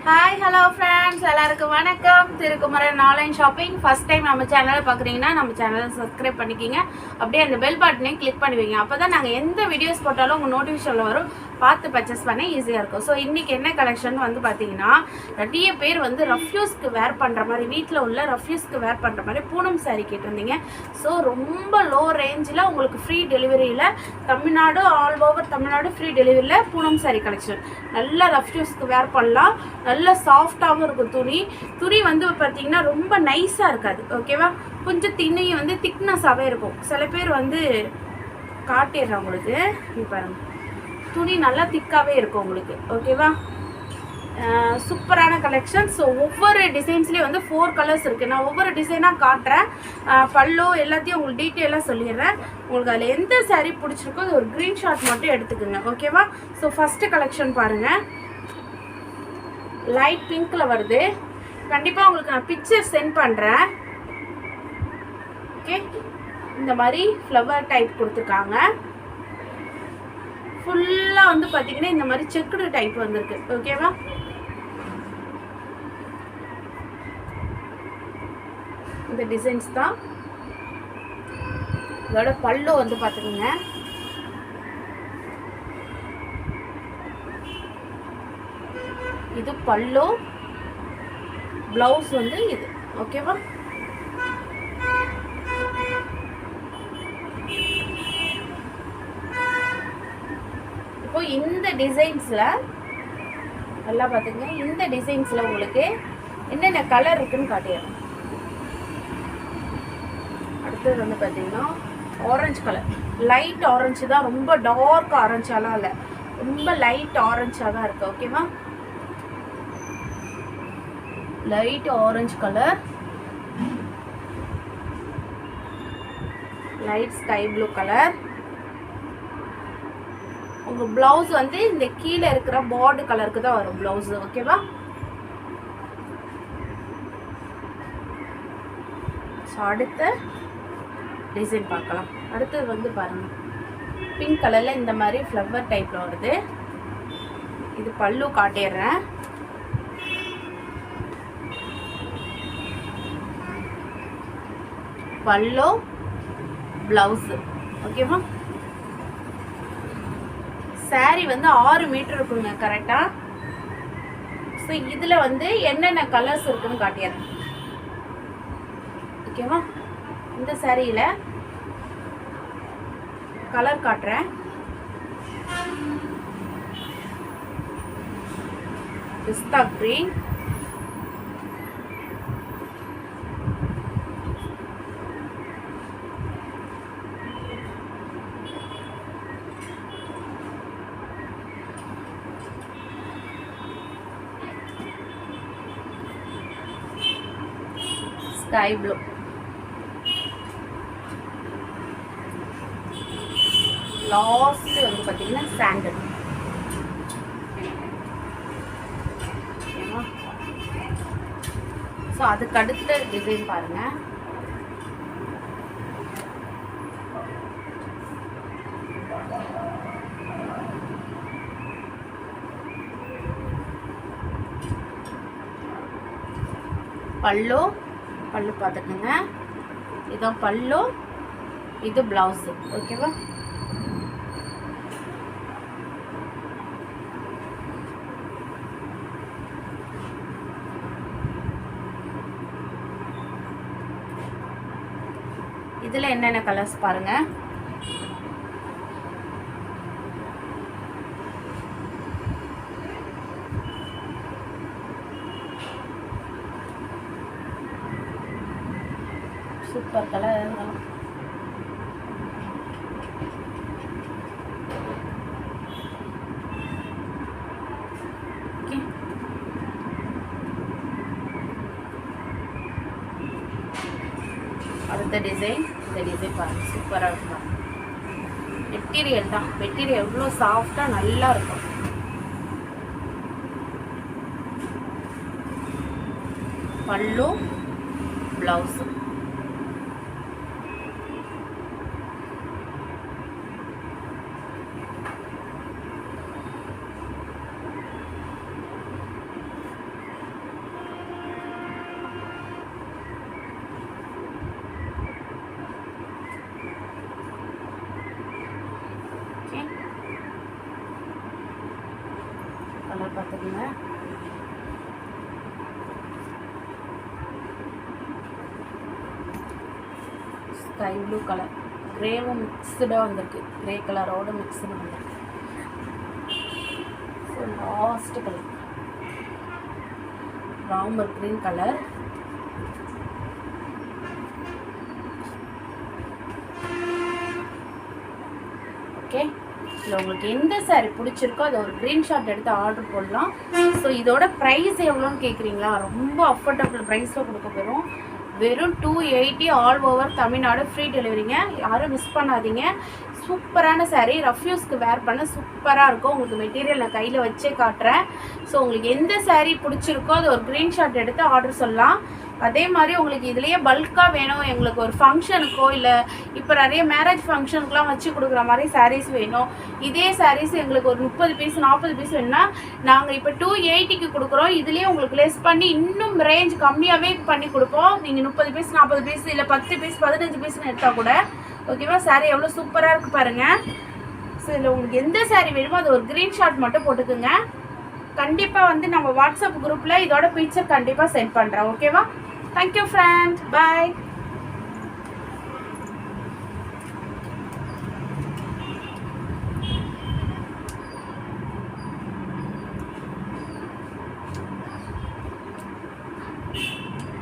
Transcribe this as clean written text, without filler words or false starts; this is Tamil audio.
ஹாய் ஹலோ ஃப்ரெண்ட்ஸ், எல்லாருக்கும் வணக்கம். Thirukumaran online shopping. First time நம்ம சேனலை பார்க்குறீங்கன்னா நம்ம சேனலை சப்ஸ்கிரைப் பண்ணிக்கிங்க. அப்படியே அந்த பெல் பட்டனையும் கிளிக் பண்ணுவீங்க. அப்போ தான் நாங்கள் எந்த வீடியோஸ் போட்டாலும் உங்கள் நோட்டிஃபிகேஷனில் வரும், பார்த்து பர்ச்சேஸ் பண்ண ஈஸியாக இருக்கும். ஸோ இன்றைக்கி என்ன கலெக்ஷன் வந்து பார்த்தீங்கன்னா, நிறைய பேர் வந்து ரஃப்யூஸ்க்கு வேர் பண்ணுற மாதிரி, வீட்டில் உள்ள ரஃப்யூஸ்க்கு வேர் பண்ணுற மாதிரி பூனம் சாரீ கேட்டிருந்தீங்க. ஸோ ரொம்ப லோ ரேஞ்சில் உங்களுக்கு ஃப்ரீ டெலிவரியில், Tamil Nadu all over Tamil Nadu free டெலிவரியில் பூனம் சாரீ கலெக்ஷன். நல்லா ரஃப்யூஸ்க்கு வேர் பண்ணலாம். நல்ல சாஃப்டாகவும் இருக்கும். துணி வந்து பார்த்தீங்கன்னா ரொம்ப நைஸாக இருக்காது, ஓகேவா? கொஞ்சம் திண்ணையும் வந்து திக்னஸாகவே இருக்கும். சில பேர் வந்து காட்டிடுறேன் உங்களுக்கு, பாருங்க, துணி நல்லா திக்காகவே இருக்கும் உங்களுக்கு, ஓகேவா? சூப்பரான கலெக்ஷன். ஸோ ஒவ்வொரு டிசைன்ஸ்லேயும் வந்து 4 கலர்ஸ் இருக்குது. நான் ஒவ்வொரு டிசைனாக காட்டுறேன், பல்லோ எல்லாத்தையும் உங்களுக்கு டீட்டெயிலாக சொல்லிடுறேன். உங்களுக்கு அதில் எந்த சாரீ பிடிச்சிருக்கோ அது ஒரு க்ரீன்ஷாட் மட்டும் எடுத்துக்கோங்க, ஓகேவா? ஸோ ஃபஸ்ட்டு கலெக்ஷன் பாருங்கள், லைட் பிங்க்கில் வருது. கண்டிப்பாக உங்களுக்கு நான் பிக்சர் சென்ட் பண்ணுறேன். ஓகே, இந்த மாதிரி ஃப்ளவர் டைப் கொடுத்துருக்காங்க. ஃபுல்லாக வந்து பார்த்தீங்கன்னா இந்த மாதிரி செக்குடு டைப் வந்திருக்கு, ஓகேவா? இந்த டிசைன்ஸ் தான். இதோட பல்லு வந்து பார்த்துக்கோங்க, இது பல்லு, பிளவுஸ் வந்து இது, ஓகேவா? இப்போ இந்த டிசைன்ஸில் நல்லா பார்த்துங்க, இந்த டிசைன்ஸில் உங்களுக்கு என்னென்ன கலர் இருக்குன்னு காட்டிடுறேன். அடுத்தது வந்து பார்த்தீங்கன்னா ஆரஞ்சு கலர், லைட் ஆரஞ்சு தான், ரொம்ப டார்க் ஆரஞ்சாலாம் இல்லை, ரொம்ப லைட் ஆரஞ்சாக தான் இருக்குது, ஓகேவா? Light orange colour, light sky blue colour. உங்கள் ப்ளவுஸ் வந்து இந்த கீழே இருக்கிற பார்டர் கலருக்கு தான் வரும் ப்ளவுஸ், ஓகேவா? ஸோ அடுத்த டிசைன் பார்க்கலாம். அடுத்தது வந்து பாருங்கள், பிங்க் கலரில் இந்த மாதிரி ஃப்ளவர் டைப்பில் வருது. இது பல்லு காட்டிடுறேன். பல்லு, பிளவுஸ், ஓகேவா? சாரி வந்து 6 மீட்டர் இருக்குங்க கரெக்டாக. ஸோ இதில் வந்து என்னென்ன கலர்ஸ் இருக்குன்னு காட்டிடுறேன், ஓகேவா? இந்த சாரியில் கலர் காட்டுறேன். பிஸ்தா கிரீன், ஸ்கை ப்ளூ, லாஸ்ட் வந்து பார்த்தீங்கன்னா சாண்டல். ஸோ அதுக்கு அடுத்த டிசைன் பாருங்க, பல்லு பார்த்துக்கோங்க, இதான் பல்லு, இது பிளவுஸ், ஓகேவா? இதில் என்னென்ன கலர்ஸ் பாருங்க, சூப்பர் கலர். ஓகே, அடுத்த டிசைன், இந்த டிசைன் பாருங்கள், சூப்பராக இருக்கும். மெட்டீரியல் தான், மெட்டீரியல் எவ்வளோ சாஃப்டாக நல்லா இருக்கும். பல்லு, பிளவுஸ், கலர் பார்த்துக்கோங்க. ஸ்கை ப்ளூ கலர், கிரேவும் மிக்ஸ்டாக வந்திருக்கு, கிரே கலரோட மிக்ஸ்டு வந்திருக்கு. So last colour Ramar green colour. Okay, இதில் உங்களுக்கு எந்த சாரீ பிடிச்சிருக்கோ அதை ஒரு ஸ்க்ரீன்ஷாட் எடுத்து ஆர்டர் போடலாம். ஸோ இதோட ப்ரைஸ் எவ்வளோன்னு கேட்குறீங்களா? ரொம்ப அஃபோர்டபுள் ப்ரைஸில் கொடுக்க போகிறோம். வெறும் 280 ஆல் ஓவர் தமிழ்நாடு, ஃப்ரீ டெலிவரிங்க. யாரும் மிஸ் பண்ணாதீங்க. சூப்பரான சாரீ, ரஃப்யூஸ்க்கு வேர் பண்ண சூப்பராக இருக்கும். உங்களுக்கு மெட்டீரியல் நான் கையில் வச்சே காட்டுறேன். ஸோ உங்களுக்கு எந்த சாரீ பிடிச்சிருக்கோ அதை ஒரு ஸ்க்ரீன்ஷாட் எடுத்து ஆர்டர் சொல்லலாம். அதே மாதிரி உங்களுக்கு இதுலேயே பல்காக வேணும், எங்களுக்கு ஒரு ஃபங்க்ஷனுக்கோ இல்லை இப்போ நிறைய மேரேஜ் ஃபங்க்ஷனுக்குலாம் வச்சு கொடுக்குற மாதிரி சாரீஸ் வேணும், இதே சாரீஸ் எங்களுக்கு ஒரு 30 பீஸ் 40 பீஸ் வேணும்னா நாங்கள் இப்போ 280க்கு கொடுக்குறோம். இதுலேயே உங்களுக்கு லெஸ் பண்ணி இன்னும் ரேஞ்ச் கம்மியாகவே பண்ணி கொடுப்போம். நீங்கள் 30 பீஸ் 40 பீஸ் இல்லை 10 பீஸ் 15 பீஸ்னு எடுத்தால் கூட ஓகேவா? சாரீ எவ்வளோ சூப்பராக இருக்குது பாருங்கள். ஸோ இதில் உங்களுக்கு எந்த சாரீ வேணுமோ அது ஒரு ஸ்க்ரீன்ஷாட் மட்டும் போட்டுக்குங்க. கண்டிப்பாக வந்து நம்ம வாட்ஸ்அப் குரூப்பில் இதோட பிக்சர் கண்டிப்பாக சென்ட் பண்ணுறேன். ஓகேவா? தேங்க்யூ ஃப்ரெண்ட், பாய்.